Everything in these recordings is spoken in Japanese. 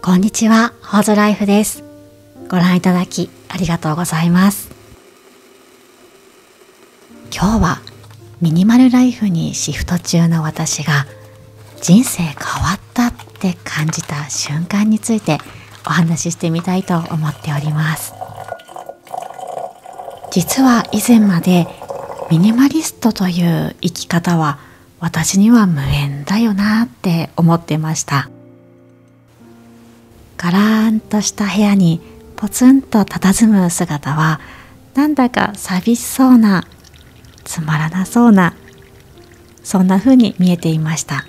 こんにちは、ホーズライフです。ご覧いただきありがとうございます。今日はミニマルライフにシフト中の私が人生変わったって感じた瞬間についてお話ししてみたいと思っております。実は以前までミニマリストという生き方は私には無縁だよなって思ってました。ガラーンとした部屋にポツンと佇む姿はなんだか寂しそうな、つまらなそうな、そんな風に見えていました。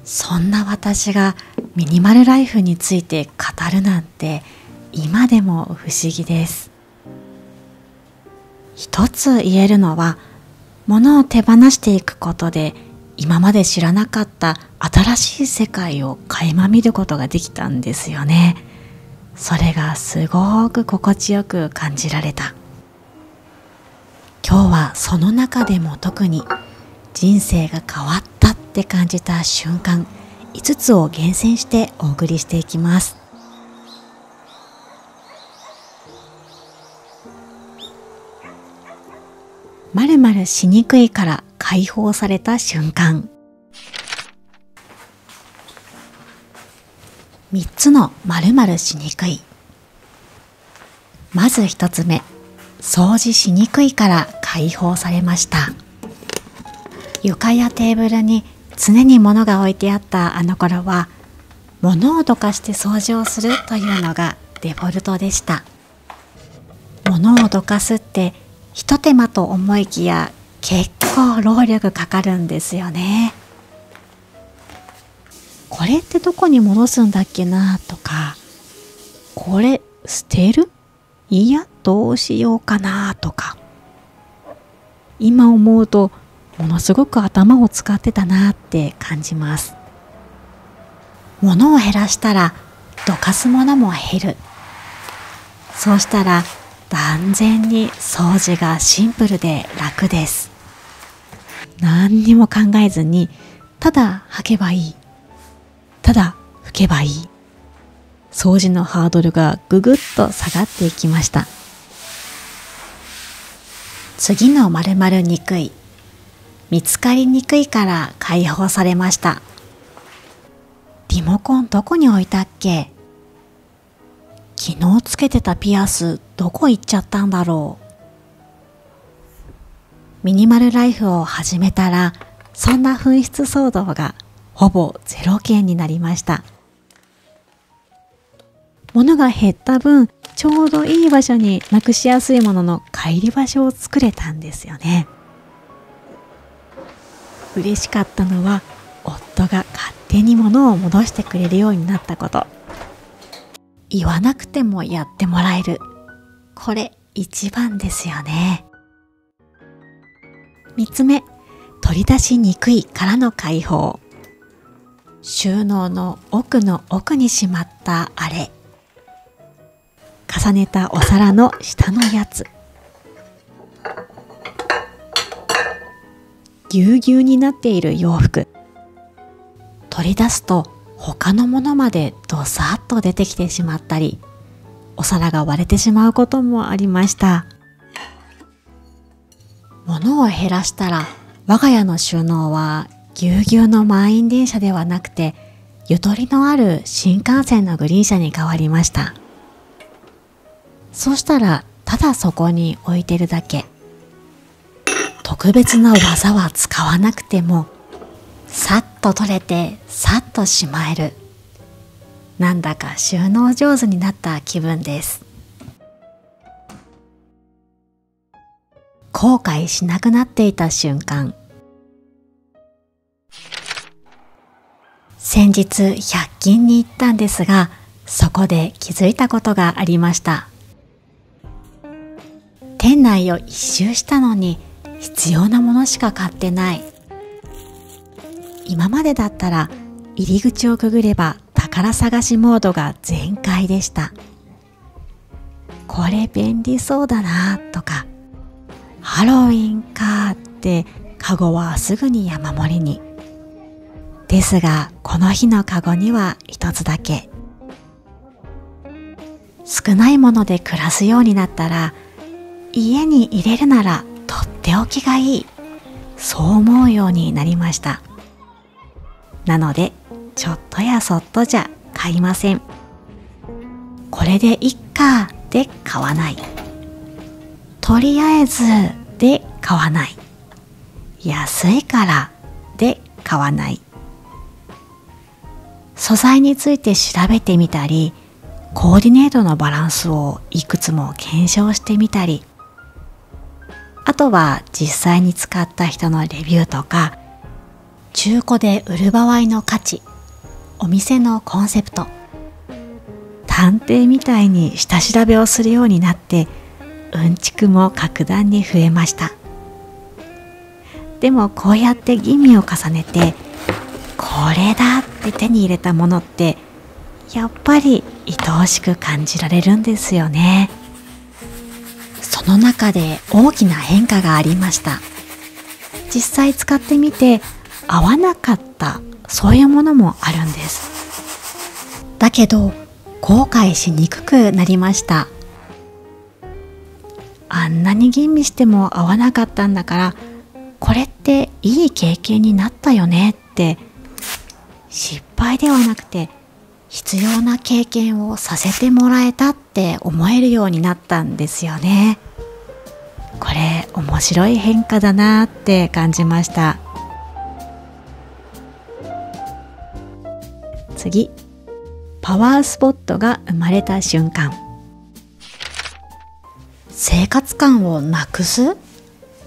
そんな私がミニマルライフについて語るなんて今でも不思議です。一つ言えるのは、物を手放していくことで今まで知らなかった新しい世界を垣間見ることができたんですよね。それがすごく心地よく感じられた。今日はその中でも特に人生が変わったって感じた瞬間5つを厳選してお送りしていきます。〇〇しにくいから解放された瞬間。3つの〇〇しにくい。まず1つ目、掃除しにくいから解放されました。床やテーブルに常に物が置いてあったあの頃は、物をどかして掃除をするというのがデフォルトでした。物をどかすって一手間と思いきや結構労力かかるんですよね。これってどこに戻すんだっけなとか、これ捨てる？いや、どうしようかなとか、今思うとものすごく頭を使ってたなって感じます。物を減らしたらどかすものも減る。そうしたら断然に掃除がシンプルで楽です。何にも考えずにただ履けばいい、ただ拭けばいい。掃除のハードルがぐぐっと下がっていきました。次の〇〇にくい。見つかりにくいから解放されました。リモコンどこに置いたっけ？昨日つけてたピアスどこ行っちゃったんだろう。ミニマルライフを始めたら、そんな紛失騒動がほぼ0件になりました。物が減った分、ちょうどいい場所になくしやすいものの帰り場所を作れたんですよね。嬉しかったのは、夫が勝手に物を戻してくれるようになったこと。言わなくてもやってもらえる。これ一番ですよね。3つ目、取り出しにくいからの解放。収納の奥の奥にしまったあれ。重ねたお皿の下のやつ。ぎゅうぎゅうになっている洋服。取り出すと他のものまでドサッと出てきてしまったり、お皿が割れてしまうこともありました。物を減らしたら、我が家の収納はぎゅうぎゅうの満員電車ではなくて、ゆとりのある新幹線のグリーン車に変わりました。そうしたら、ただそこに置いてるだけ。特別な技は使わなくても、さっと取れてさっとしまえる。なんだか収納上手になった気分です。後悔しなくなっていた瞬間。先日100均に行ったんですが、そこで気づいたことがありました。店内を一周したのに必要なものしか買ってない。今までだったら入り口をくぐれば宝探しモードが全開でした。これ便利そうだなとか、ハロウィンかってカゴはすぐに山盛りに。ですが、この日のカゴには一つだけ。少ないもので暮らすようになったら、家に入れるならとっておきがいい。そう思うようになりました。なので、ちょっとやそっとじゃ買いません。これでいっかで買わない。とりあえずで買わない。安いからで買わない。素材について調べてみたり、コーディネートのバランスをいくつも検証してみたり、あとは実際に使った人のレビューとか、中古で売る場合の価値、お店のコンセプト、探偵みたいに下調べをするようになって、うんちくも格段に増えました。でもこうやって吟味を重ねて、これだって手に入れたものって、やっぱり愛おしく感じられるんですよね。その中で大きな変化がありました。実際使ってみて合わなかった、そういうものもあるんです。だけど後悔しにくくなりました。あんなに吟味しても合わなかったんだから、これっていい経験になったよねって、失敗ではなくて必要な経験をさせてもらえたって思えるようになったんですよね。これ面白い変化だなって感じました。次、パワースポットが生まれた瞬間。生活感をなくす？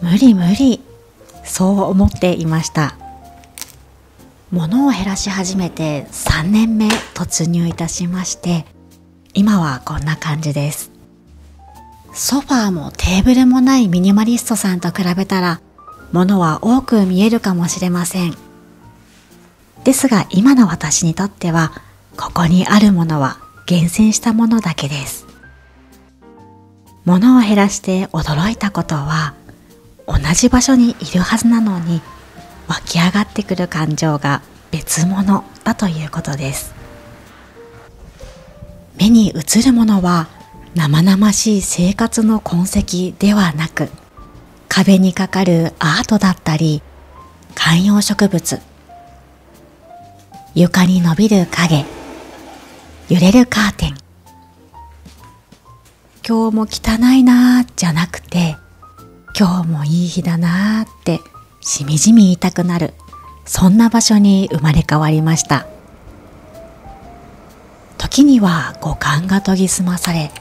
無理無理。そう思っていました。物を減らし始めて3年目突入いたしまして、今はこんな感じです。ソファーもテーブルもないミニマリストさんと比べたら、物は多く見えるかもしれません。ですが今の私にとっては、ここにあるものは厳選したものだけです。物を減らして驚いたことは、同じ場所にいるはずなのに湧き上がってくる感情が別物だということです。目に映るものは生々しい生活の痕跡ではなく、壁にかかるアートだったり、観葉植物、床に伸びる影、揺れるカーテン、今日も汚いなーじゃなくて、今日もいい日だなーってしみじみ言いたくなる、そんな場所に生まれ変わりました。時には五感が研ぎ澄まされ、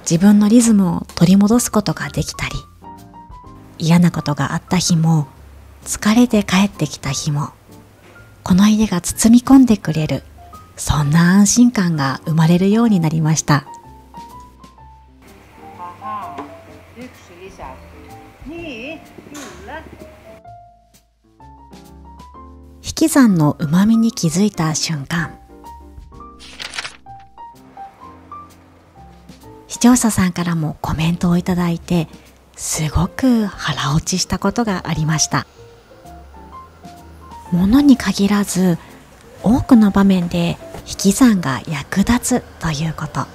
自分のリズムを取り戻すことができたり、嫌なことがあった日も、疲れて帰ってきた日も、この家が包み込んでくれる、そんな安心感が生まれるようになりました。引き算のうまみに気づいた瞬間。視聴者さんからもコメントをいただいて、すごく腹落ちしたことがありました。物に限らず、多くの場面で引き算が役立つということ。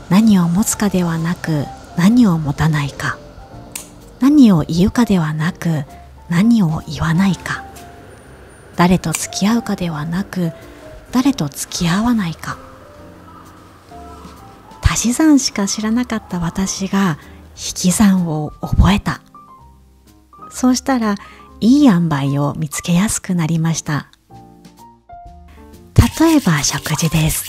何を持つかではなく、何を持たないか。何を言うかではなく、何を言わないか。誰と付き合うかではなく、誰と付き合わないか。足し算しか知らなかった私が引き算を覚えた。そうしたらいい塩梅を見つけやすくなりました。例えば食事です。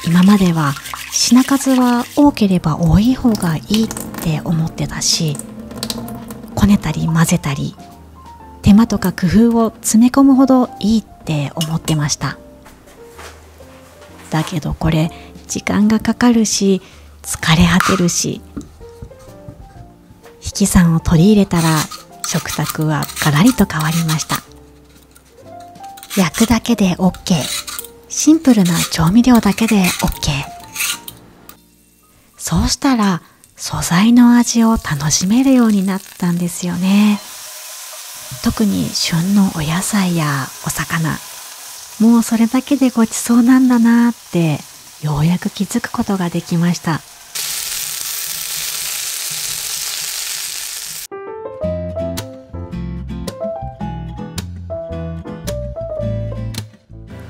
今までは品数は多ければ多い方がいいって思ってたし、こねたり混ぜたり手間とか工夫を詰め込むほどいいって思ってました。だけどこれ時間がかかるし、疲れ果てるし、引き算を取り入れたら食卓はガラリと変わりました。焼くだけで OK、 シンプルな調味料だけで OK。 そうしたら素材の味を楽しめるようになったんですよね。特に旬のお野菜やお魚、もうそれだけでごちそうなんだなってようやく気づくことができました。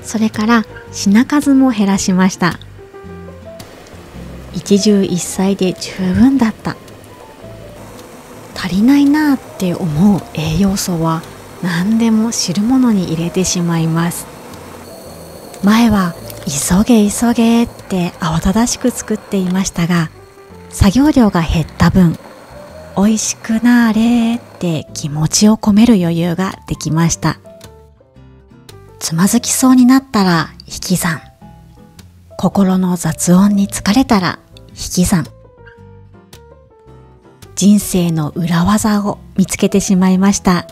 それから品数も減らしました。一汁一菜で十分だった。足りないなって思う栄養素は何でも汁物に入れてしまいます。前は急げ急げって慌ただしく作っていましたが、作業量が減った分、美味しくなーれって気持ちを込める余裕ができました。つまずきそうになったら引き算。心の雑音に疲れたら引き算。人生の裏技を見つけてしまいました。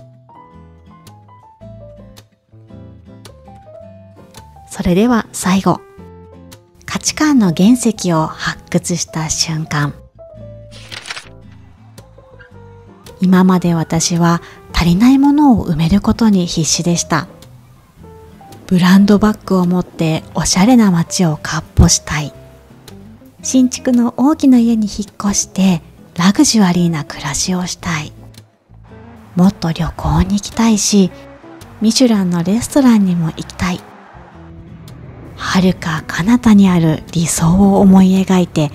それでは最後、価値観の原石を発掘した瞬間。今まで私は足りないものを埋めることに必死でした。ブランドバッグを持っておしゃれな街をかっ歩したい。新築の大きな家に引っ越してラグジュアリーな暮らしをしたい。もっと旅行に行きたいし、ミシュランのレストランにも行きたい。遥か彼方にある理想を思い描いて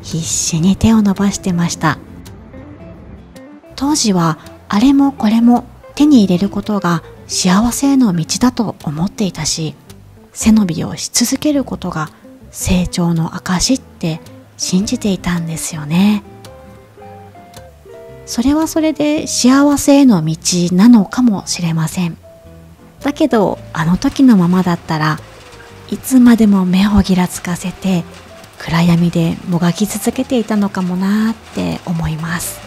必死に手を伸ばしてました。当時はあれもこれも手に入れることが幸せへの道だと思っていたし、背伸びをし続けることが成長の証って信じていたんですよね。それはそれで幸せへの道なのかもしれません。だけどあの時のままだったらいつまでも目をぎらつかせて暗闇でもがき続けていたのかもなーって思います。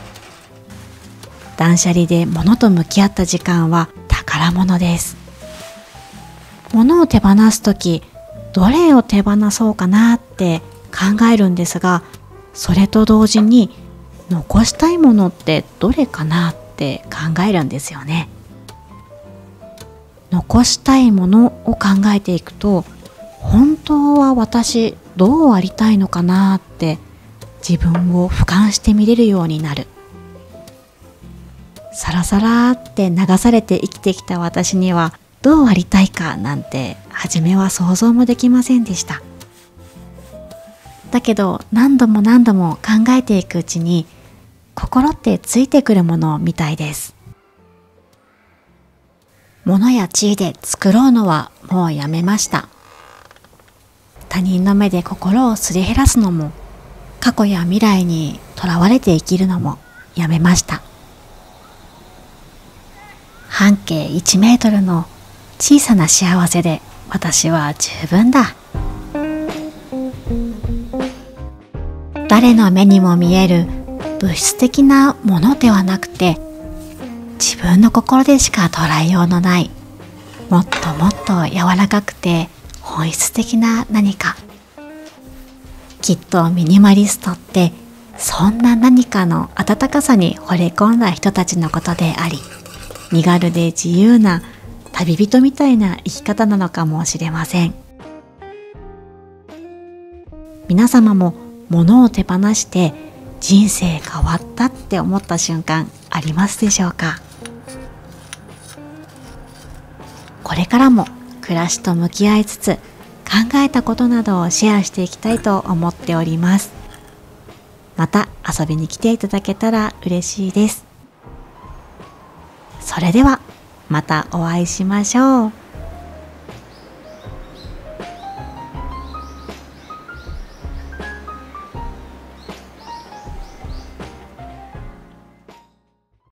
断捨離で物と向き合った時間は宝物です。物を手放すとき、どれを手放そうかなって考えるんですが、それと同時に残したいものってどれかなって考えるんですよね。残したいものを考えていくと、本当は私どうありたいのかなって自分を俯瞰して見れるようになる。サラサラって流されて生きてきた私にはどうありたいかなんて初めは想像もできませんでした。だけど何度も何度も考えていくうちに心ってついてくるものみたいです。物や地位で作ろうのはもうやめました。他人の目で心をすり減らすのも、過去や未来にとらわれて生きるのもやめました。半径1メートルの小さな幸せで私は十分だ。誰の目にも見える物質的なものではなくて、自分の心でしか捉えようのない、もっともっと柔らかくて本質的な何か。きっとミニマリストってそんな何かの温かさに惚れ込んだ人たちのことであり、身軽で自由な旅人みたいな生き方なのかもしれません。皆様も物を手放して人生変わったって思った瞬間ありますでしょうか？これからも暮らしと向き合いつつ考えたことなどをシェアしていきたいと思っております。また遊びに来ていただけたら嬉しいです。それではまたお会いしましょう。